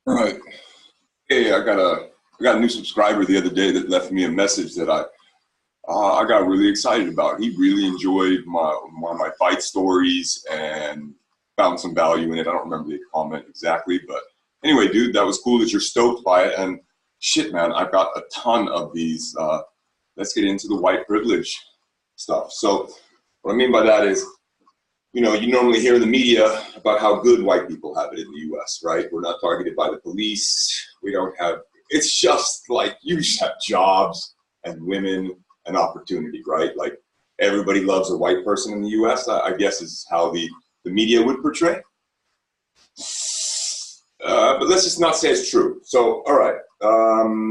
All right. Hey, I got a new subscriber the other day that left me a message that I got really excited about. He really enjoyed one of my fight stories and found some value in it. I don't remember the comment exactly, but anyway, dude, that was cool that you're stoked by it. And shit, man, I've got a ton of these. Let's get into the white privilege stuff. So, what I mean by that is, you normally hear in the media about how good white people have it in the US, right? We're not targeted by the police. We don't have, it's just like you just have jobs and women and opportunity, right? Like everybody loves a white person in the US, I guess is how the media would portray. But let's just not say it's true. So, all right,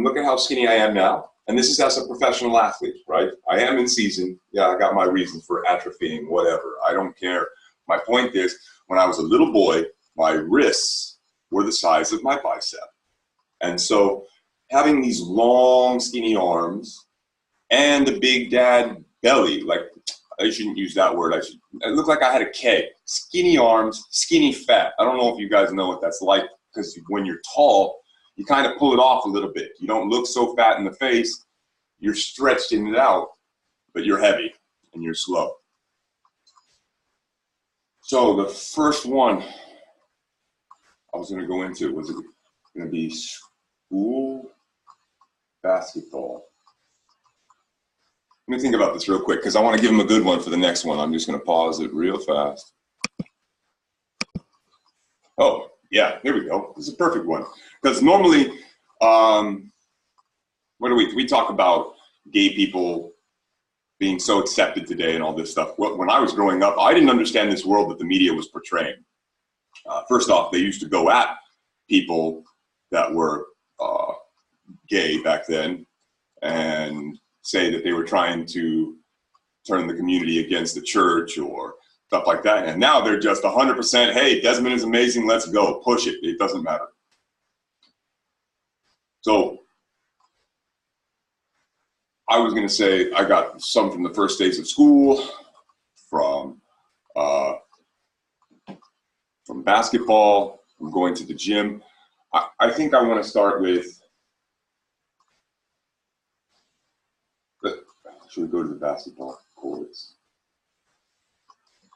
look at how skinny I am now. And this is as a professional athlete, right? I am in season. Yeah, I got my reasons for atrophying, whatever. I don't care. My point is, when I was a little boy, my wrists were the size of my bicep. And so having these long, skinny arms and the big dad belly, like I shouldn't use that word. It looked like I had a K. Skinny arms, skinny fat. I don't know if you guys know what that's like because when you're tall, you kind of pull it off a little bit. You don't look so fat in the face. You're stretched in it out, but you're heavy and you're slow. So the first one I was going to go into was going to be school basketball. Let me think about this real quick because I want to give him a good one for the next one. I'm just going to pause it real fast. Oh, yeah, here we go. This is a perfect one. Because normally, what do we talk about gay people being so accepted today and all this stuff. Well, when I was growing up, I didn't understand this world that the media was portraying. First off, they used to go at people that were gay back then and say that they were trying to turn the community against the church or stuff like that. And now they're just 100%, hey, Desmond is amazing, let's go, push it, it doesn't matter. So I was going to say I got some from the first days of school, uh, from basketball, from going to the gym. I think I want to start with, should we go to the basketball courts?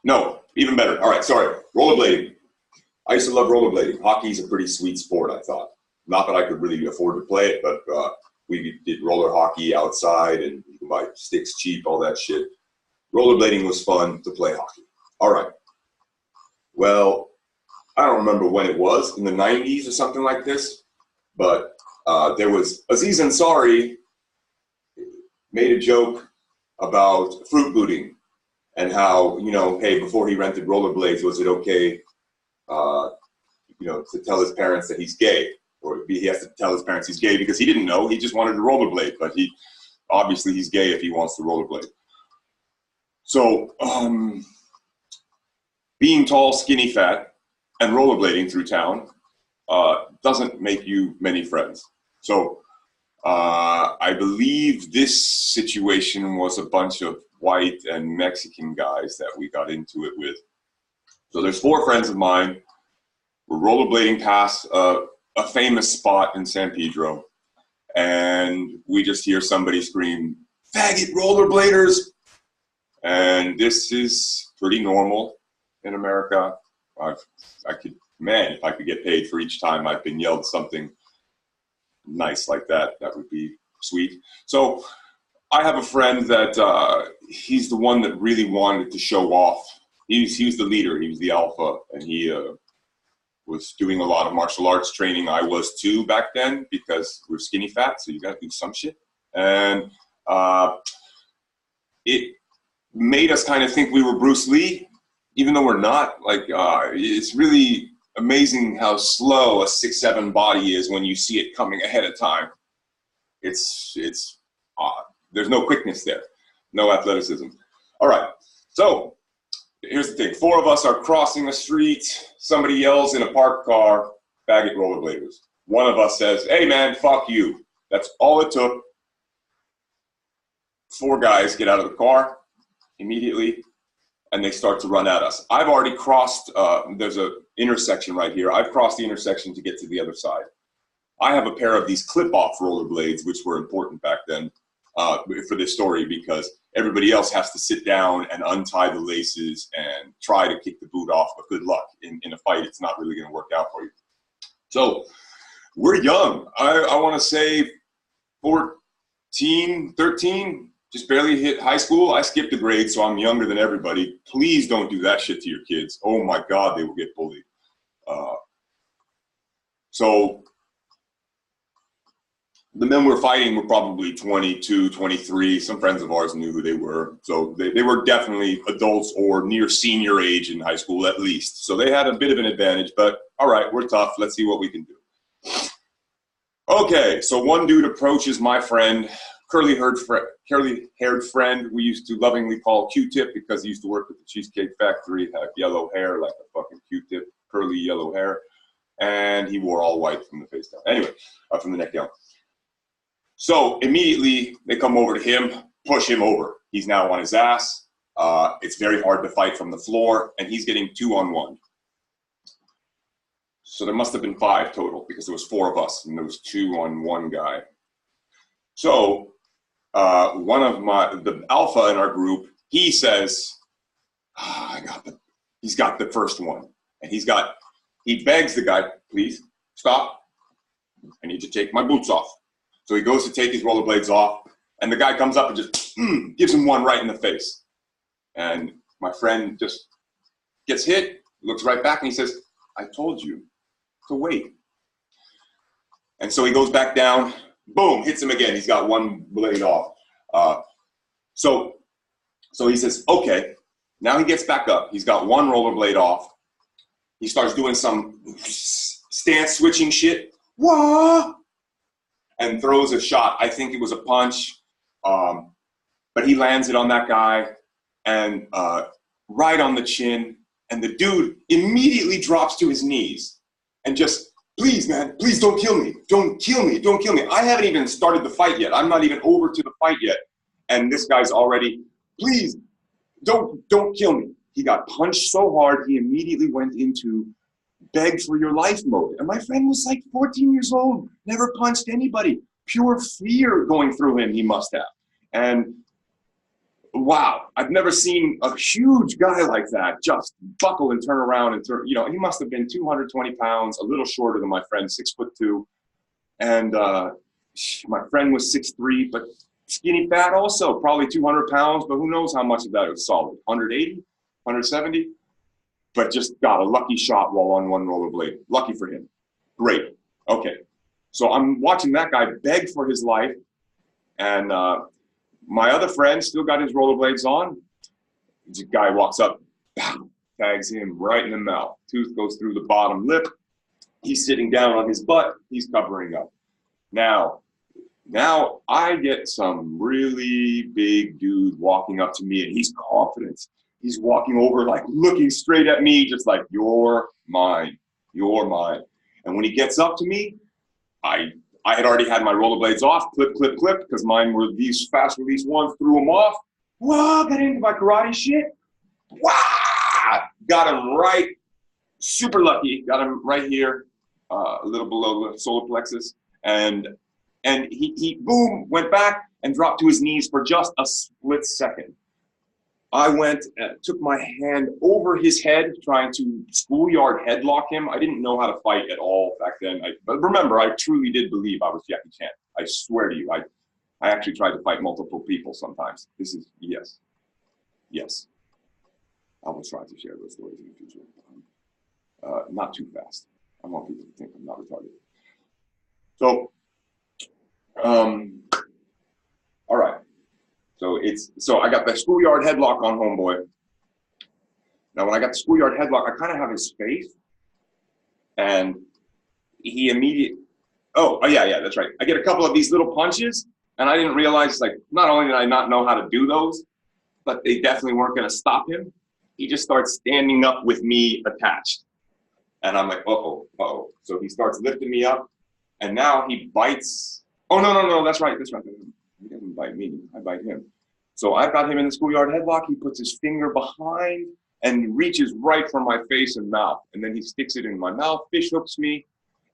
No, even better. All right, sorry. Rollerblading. I used to love rollerblading. Hockey's a pretty sweet sport, I thought. Not that I could really afford to play it, but we did roller hockey outside and you can buy sticks cheap, all that shit. Rollerblading was fun to play hockey. All right. Well, I don't remember when it was, in the 90s or something like this, but there was Aziz Ansari made a joke about fruit booting and how, hey, before he rented rollerblades, was it okay, to tell his parents that he's gay? Or he has to tell his parents he's gay because he didn't know. He just wanted to rollerblade, but obviously he's gay if he wants to rollerblade. So being tall, skinny, fat, and rollerblading through town doesn't make you many friends. So I believe this situation was a bunch of white and Mexican guys that we got into it with. So there's 4 friends of mine. We're rollerblading past a famous spot in San Pedro, and we just hear somebody scream, "Faggot rollerbladers!" And this is pretty normal in America. If I could get paid for each time I've been yelled something nice like that, that would be sweet. So I have a friend that he's the one that really wanted to show off. He was the leader, he was the alpha, and he was doing a lot of martial arts training. I was too back then because we're skinny fat, so you got to do some shit. And it made us kind of think we were Bruce Lee, even though we're not. Like, it's really amazing how slow a 6'7" body is when you see it coming ahead of time. It's there's no quickness there, no athleticism. All right, so here's the thing. 4 of us are crossing a street. Somebody yells in a parked car, "Faggot rollerbladers." One of us says, "Hey man, fuck you." That's all it took. 4 guys get out of the car immediately. and they start to run at us. I've already crossed, there's a intersection right here. I've crossed the intersection to get to the other side. I have a pair of these clip-off rollerblades, which were important back then for this story, because everybody else has to sit down and untie the laces and try to kick the boot off, but good luck. In a fight, it's not really gonna work out for you. So we're young. I wanna say 14, 13, just barely hit high school. I skipped a grade, so I'm younger than everybody. Please don't do that shit to your kids. Oh my God, they will get bullied. So the men we're fighting were probably 22, 23. Some friends of ours knew who they were. So they were definitely adults or near senior age in high school at least. So they had a bit of an advantage, but all right, we're tough. Let's see what we can do. Okay, so one dude approaches my friend, curly-haired friend we used to lovingly call Q-Tip because he used to work at the Cheesecake Factory, had yellow hair like a fucking Q-Tip, curly yellow hair, and he wore all white from the face down. Anyway, from the neck down. So immediately they come over to him, push him over. He's now on his ass. It's very hard to fight from the floor, and he's getting 2-on-1. So there must have been 5 total because there was 4 of us, and there was 2 on one guy. So one of the alpha in our group, he says, he's got the first one, and he begs the guy, please stop. I need to take my boots off. So he goes to take his rollerblades off, and the guy comes up and just gives him one right in the face. And my friend just gets hit, looks right back, and he says, I told you to wait. And so he goes back down, boom, hits him again. He's got one blade off. So he says, okay. Now he gets back up. He's got one rollerblade off. He starts doing some stance switching shit. Whoa! And throws a shot. I think it was a punch, but he lands it on that guy and right on the chin. And the dude immediately drops to his knees and just, please, man, please don't kill me. Don't kill me. Don't kill me. I haven't even started the fight yet. I'm not even over to the fight yet. And this guy's already, please, don't kill me. He got punched so hard, he immediately went into beg for your life mode. And my friend was like 14 years old, never punched anybody. Pure fear going through him, he must have. And wow, I've never seen a huge guy like that just buckle and turn around and turn, he must have been 220 pounds, a little shorter than my friend, 6'2". And my friend was 6'3", but skinny fat also, probably 200 pounds, but who knows how much of that was solid, 180, 170? But just got a lucky shot while on one rollerblade. Lucky for him. Great. Okay. So I'm watching that guy beg for his life, and my other friend still got his rollerblades on. The guy walks up, tags him right in the mouth. Tooth goes through the bottom lip. He's sitting down on his butt. He's covering up. Now I get some really big dude walking up to me, and he's confident. He's walking over, like looking straight at me, just like, you're mine, you're mine. And when he gets up to me, I had already had my rollerblades off, clip, clip, clip, because mine were these fast release ones, threw them off. Whoa, got into my karate shit. Wow, got him right, super lucky, got him right here, a little below the solar plexus. And he boom, went back and dropped to his knees for just a split second. I went and took my hand over his head, trying to schoolyard headlock him. I didn't know how to fight at all back then. But remember, I truly did believe I was Jackie Chan. I swear to you, I actually tried to fight multiple people sometimes. This is, yes. I will try to share those stories in the future. Not too fast. I want people to think I'm not retarded. So, all right. So I got the schoolyard headlock on homeboy. Now, when I got the schoolyard headlock, I kind of have his face, and he immediately, oh yeah, that's right. I get a couple of these little punches, and I didn't realize, like, not only did I not know how to do those, but they definitely weren't going to stop him. He just starts standing up with me attached, and I'm like, uh-oh. So he starts lifting me up, and now he bites. Oh no, that's right. He doesn't bite me. I bite him. So I've got him in the schoolyard headlock. He puts his finger behind and reaches right for my face and mouth. And then he sticks it in my mouth, fish hooks me.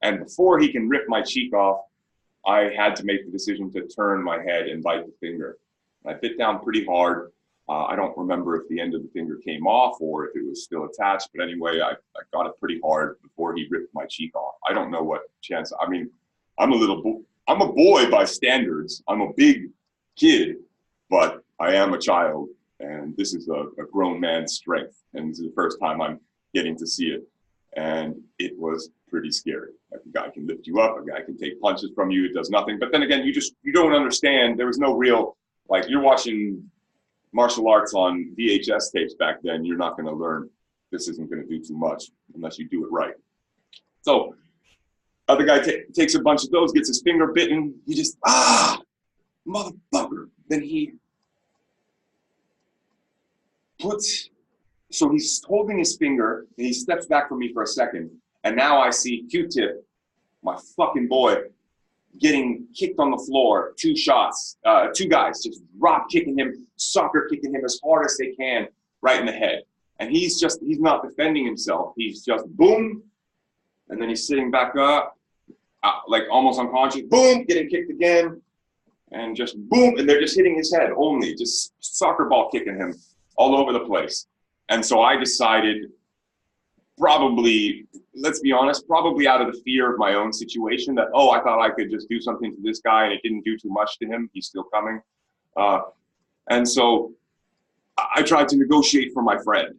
And before he can rip my cheek off, I had to make the decision to turn my head and bite the finger. I bit down pretty hard. I don't remember if the end of the finger came off or if it was still attached. But anyway, I got it pretty hard before he ripped my cheek off. I don't know what chance. I mean, I'm a boy by standards. I'm a big kid, but I am a child. And this is a grown man's strength. And this is the first time I'm getting to see it. And it was pretty scary. Like, a guy can lift you up, a guy can take punches from you, it does nothing. But then again, you don't understand. There was no real, like, you're watching martial arts on VHS tapes back then, you're not gonna learn. This isn't gonna do too much unless you do it right. So, other guy takes a bunch of those, gets his finger bitten, he just, motherfucker. Then he so he's holding his finger, and he steps back from me for a second, and now I see Q-Tip, my fucking boy, getting kicked on the floor, 2 shots, 2 guys just drop kicking him, soccer kicking him as hard as they can, right in the head. And he's not defending himself, he's just boom, and then he's sitting back up, like almost unconscious, boom, getting kicked again, and just boom, and they're just hitting his head only, just soccer ball kicking him all over the place. And so I decided, probably, let's be honest, probably out of the fear of my own situation, that, I thought I could just do something to this guy and it didn't do too much to him. He's still coming. And so I tried to negotiate for my friend.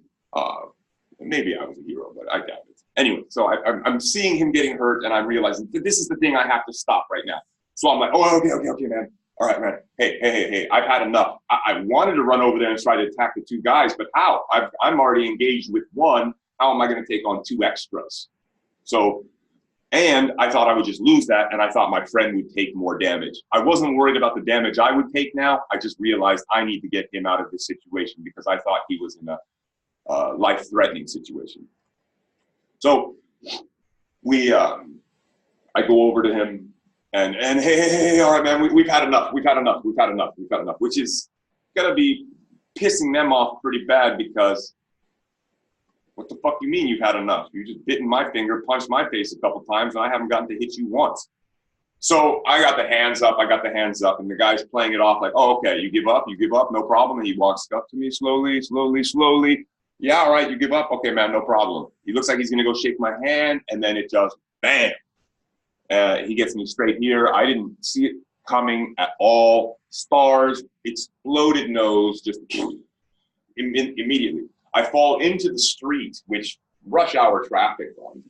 Maybe I was a hero, but I doubt it. Anyway, so I'm seeing him getting hurt and I'm realizing that this is the thing I have to stop right now. So I'm like, okay, man. All right, man. Hey, I've had enough. I wanted to run over there and try to attack the 2 guys, but how? I'm already engaged with 1. How am I going to take on 2 extras? So, and I thought I would just lose that, and I thought my friend would take more damage. I wasn't worried about the damage I would take now. I just realized I need to get him out of this situation because I thought he was in a life-threatening situation. So I go over to him and hey, all right, man, we've had enough, which is gonna be pissing them off pretty bad because what the fuck you mean you've had enough? You just bitten my finger, punched my face a couple times, and I haven't gotten to hit you once. So I got the hands up, and the guy's playing it off like, okay, you give up, no problem. And he walks up to me slowly. Yeah, all right, you give up? Okay, man, no problem. He looks like he's gonna go shake my hand, and then it just, bam. He gets me straight here. I didn't see it coming at all. Stars, exploded nose, just immediately. I fall into the street, which rush hour traffic on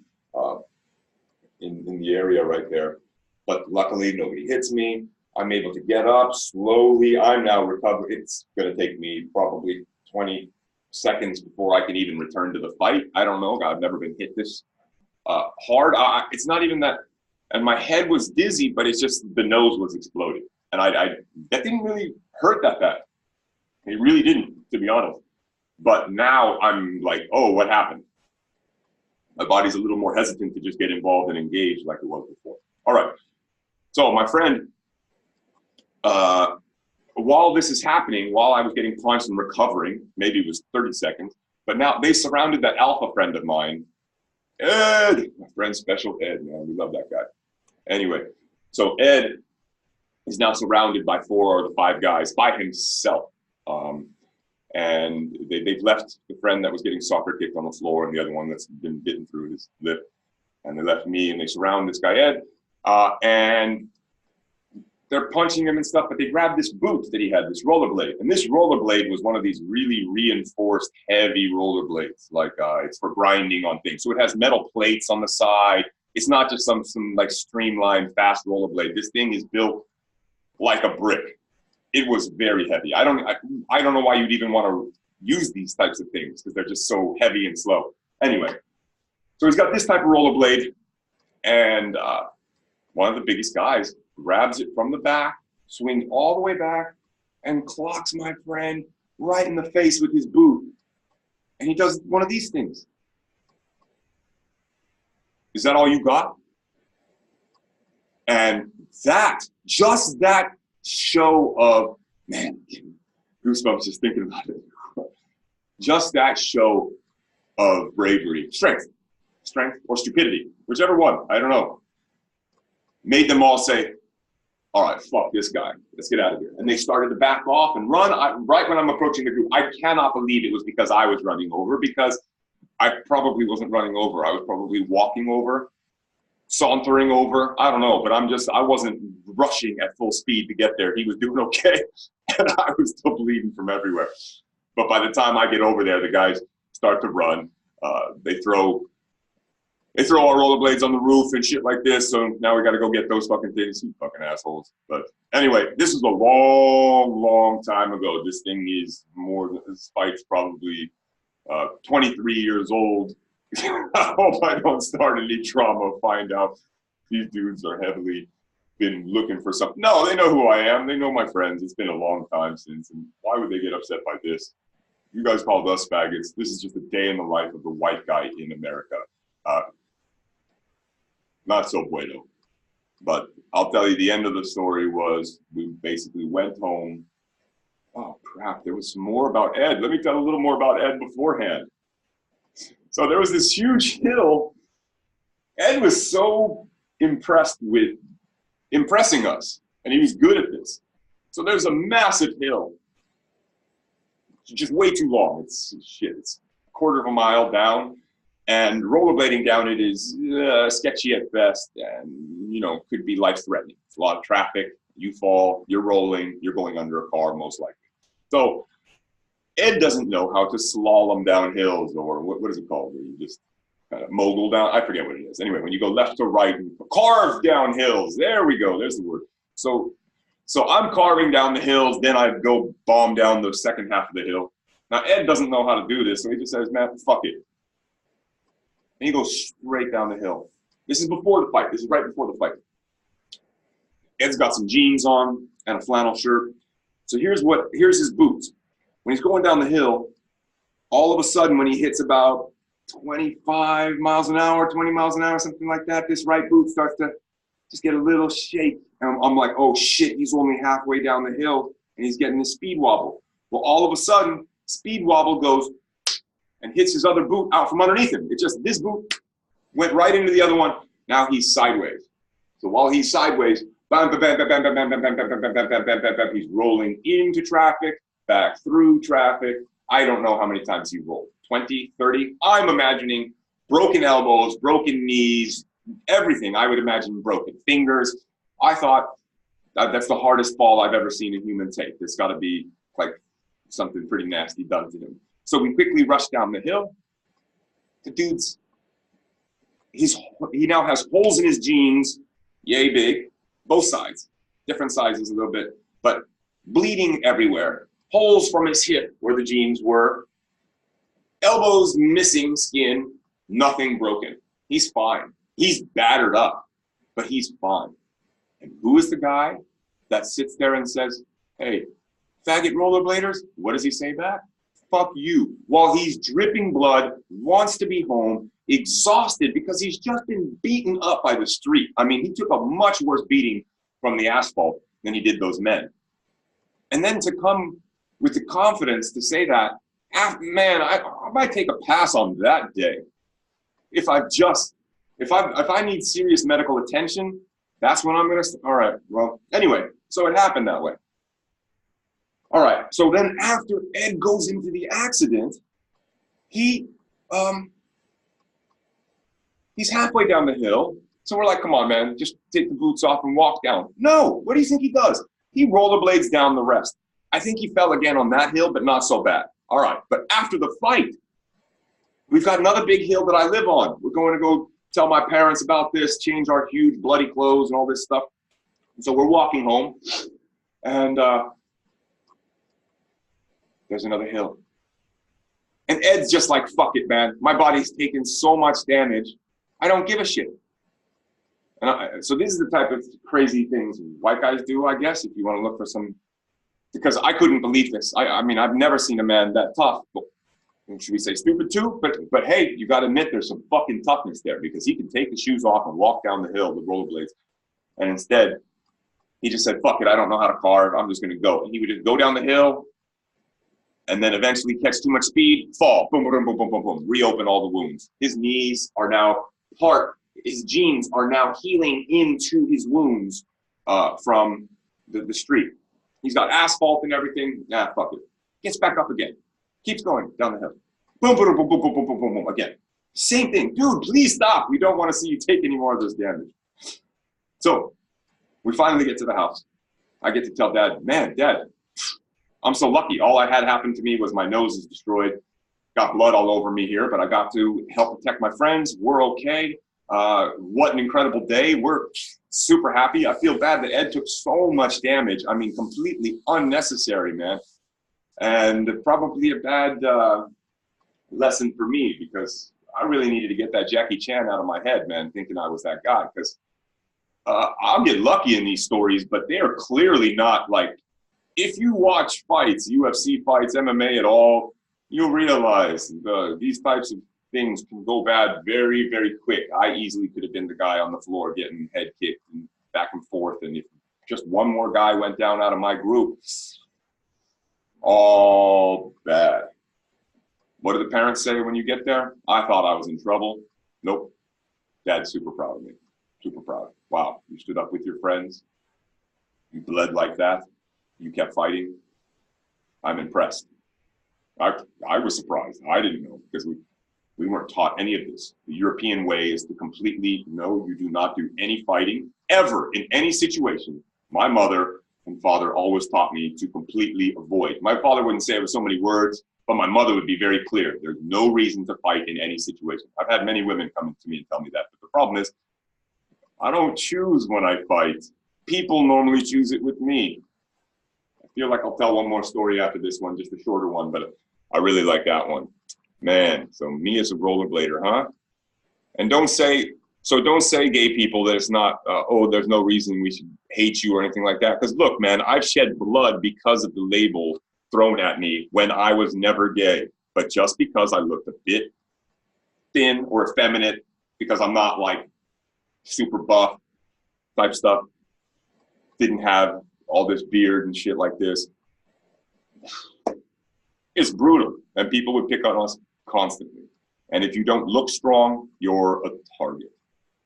in the area right there. But luckily, nobody hits me. I'm able to get up slowly. I'm now recovering. It's going to take me probably 20 seconds before I can even return to the fight. I don't know. I've never been hit this hard. It's not even that. And my head was dizzy, but it's just the nose was exploding. And that didn't really hurt that bad. It really didn't, to be honest. But now I'm like, what happened? My body's a little more hesitant to just get involved and engage like it was before. All right. So my friend, while this is happening, while I was getting punched and recovering, maybe it was 30 seconds, but now they surrounded that alpha friend of mine, Ed, my friend Special Ed, man, we love that guy. Anyway, so Ed is now surrounded by 4 or 5 guys by himself. And they've left the friend that was getting soccer kicked on the floor and the other one that's been bitten through his lip. And they left me and they surround this guy, Ed. And they're punching him and stuff, but they grabbed this boot that he had, this rollerblade. And this rollerblade was one of these really reinforced, heavy rollerblades. Like it's for grinding on things. So it has metal plates on the side. It's not just some like streamlined, fast rollerblade. This thing is built like a brick. It was very heavy. I don't know why you'd even want to use these types of things because they're just so heavy and slow. Anyway, so he's got this type of rollerblade, and one of the biggest guys grabs it from the back, swings all the way back, and clocks my friend right in the face with his boot. And he does one of these things. Is that all you got? And just that show of, man, goosebumps just thinking about it. Just that show of bravery, strength or stupidity, whichever one, I don't know, made them all say, all right, fuck this guy. Let's get out of here. And they started to back off and run. Right when I'm approaching the group, I cannot believe it was because I was running over, because I probably wasn't running over. I was probably walking over, sauntering over. I don't know, but I wasn't rushing at full speed to get there. He was doing okay, and I was still bleeding from everywhere. But by the time I get over there, the guys start to run. They throw our rollerblades on the roof and shit like this. So now we got to go get those fucking things, you fucking assholes. But anyway, this is a long, long time ago. This thing is this fight's probably 23 years old. I hope I don't start any trauma, find out these dudes are heavily been looking for something. No, they know who I am. They know my friends. It's been a long time since. And why would they get upset by this? You guys called us faggots. This is just a day in the life of the white guy in America. Not so bueno. But I'll tell you, the end of the story was we basically went home. Oh, crap. There was some more about Ed. Let me tell a little more about Ed beforehand. So there was this huge hill. Ed was so impressed with impressing us, and he was good at this. So there's a massive hill. It's just way too long. It's a quarter of a mile down. And rollerblading down it is sketchy at best, and could be life-threatening. It's a lot of traffic. You fall, you're rolling, you're going under a car most likely. So Ed doesn't know how to slalom down hills, or what is it called, where you just kind of mogul down. I forget what it is. Anyway, when you go left to right and carve down hills. There we go. There's the word. So I'm carving down the hills. Then I go bomb down the second half of the hill. Now Ed doesn't know how to do this, so he just says, "Man, fuck it." And he goes straight down the hill. This is before the fight. This is right before the fight. Ed's got some jeans on and a flannel shirt. So here's his boots. When he's going down the hill, all of a sudden when he hits about 25 miles an hour, 20 miles an hour, something like that, this right boot starts to just get a little shake. And I'm like, oh shit, he's only halfway down the hill and he's getting this speed wobble. Well, all of a sudden, speed wobble goes and hits his other boot out from underneath him. This boot went right into the other one. Now he's sideways. So while he's sideways, he's rolling into traffic, back through traffic. I don't know how many times he rolled, 20, 30. I'm imagining broken elbows, broken knees, everything. I would imagine broken fingers. I thought that's the hardest fall I've ever seen a human take. There's got to be like something pretty nasty done to him. So we quickly rushed down the hill. The dude's, he now has holes in his jeans, yay big, both sides, different sizes a little bit, but bleeding everywhere. Holes from his hip where the jeans were, elbows missing skin, nothing broken. He's fine. He's battered up, but he's fine. And who is the guy that sits there and says, "Hey, faggot rollerbladers," what does he say back? "Fuck you." While he's dripping blood, wants to be home, exhausted because he's just been beaten up by the street. I mean, he took a much worse beating from the asphalt than he did those men. And then to come with the confidence to say that, man, I might take a pass on that day. If I need serious medical attention, that's when I'm gonna, all right, well, anyway, so it happened that way. All right, so then after Ed goes into the accident, he's halfway down the hill. So we're like, come on, man, just take the boots off and walk down. No, what do you think he does? He rollerblades down the rest. I think he fell again on that hill, but not so bad. All right, but after the fight, we've got another big hill that I live on. We're going to go tell my parents about this, change our huge bloody clothes and all this stuff. And so we're walking home, and there's another hill. And Ed's just like, fuck it, man. My body's taken so much damage. I don't give a shit. And so this is the type of crazy things white guys do, I guess, if you want to look for some, because I couldn't believe this. I mean, I've never seen a man that tough. Should we say stupid too? But hey, you got to admit there's some fucking toughness there, because he can take the shoes off and walk down the hill with rollerblades. And instead, he just said, fuck it, I don't know how to carve. I'm just going to go. And he would just go down the hill, and then eventually catch too much speed, fall, boom, boom, boom, boom, boom, boom, reopen all the wounds. His knees are now his genes are now healing into his wounds from the street. He's got asphalt and everything. Nah, fuck it. Gets back up again. Keeps going down the hill. Boom, boom, boom, boom, boom, boom, boom, boom, boom, again. Same thing. Dude, please stop. We don't want to see you take any more of this damage. So we finally get to the house. I get to tell Dad, man, Dad, I'm so lucky. All I had happen to me was my nose is destroyed. Got blood all over me here, but I got to help protect my friends. We're okay. What an incredible day. We're super happy. I feel bad that Ed took so much damage. I mean, completely unnecessary, man. And probably a bad lesson for me, because I really needed to get that Jackie Chan out of my head, man, thinking I was that guy. Because I'll get lucky in these stories, but they are clearly not like, if you watch fights, UFC fights, MMA at all, you'll realize these types of things can go bad very, very quick. I easily could have been the guy on the floor getting head kicked and back and forth. And if just one more guy went down out of my group, all bad. What do the parents say when you get there? I thought I was in trouble. Nope. Dad's super proud of me. Super proud. Wow, you stood up with your friends. You bled like that. You kept fighting. I'm impressed. I was surprised. I didn't know, because we weren't taught any of this. The European way is to completely, no, you do not do any fighting ever in any situation. My mother and father always taught me to completely avoid. My father wouldn't say it with so many words, but my mother would be very clear. There's no reason to fight in any situation. I've had many women come to me and tell me that, but the problem is I don't choose when I fight. People normally choose it with me. I feel like I'll tell one more story after this one, just a shorter one, but I really like that one. Man, so me as a rollerblader, huh? And don't say, gay people, that it's not, oh, there's no reason we should hate you or anything like that. Because look, man, I've shed blood because of the label thrown at me when I was never gay. But just because I looked a bit thin or effeminate, because I'm not like super buff type stuff, didn't have all this beard and shit like this, it's brutal, and people would pick on us constantly. And if you don't look strong, you're a target.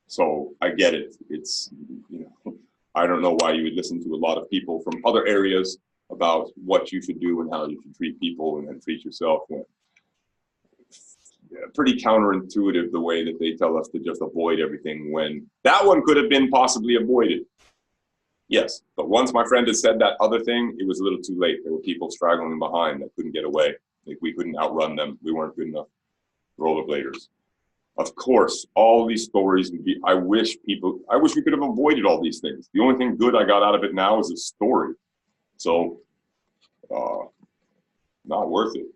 So I get it. It's, you know, I don't know why you would listen to a lot of people from other areas about what you should do and how you should treat people and then treat yourself. Yeah, pretty counterintuitive the way that they tell us to just avoid everything, when that one could have been possibly avoided. Yes, but once my friend had said that other thing, it was a little too late. There were people straggling behind that couldn't get away. Like, we couldn't outrun them. We weren't good enough rollerbladers. Of course, all these stories would be, I wish we could have avoided all these things. The only thing good I got out of it now is a story. So, not worth it.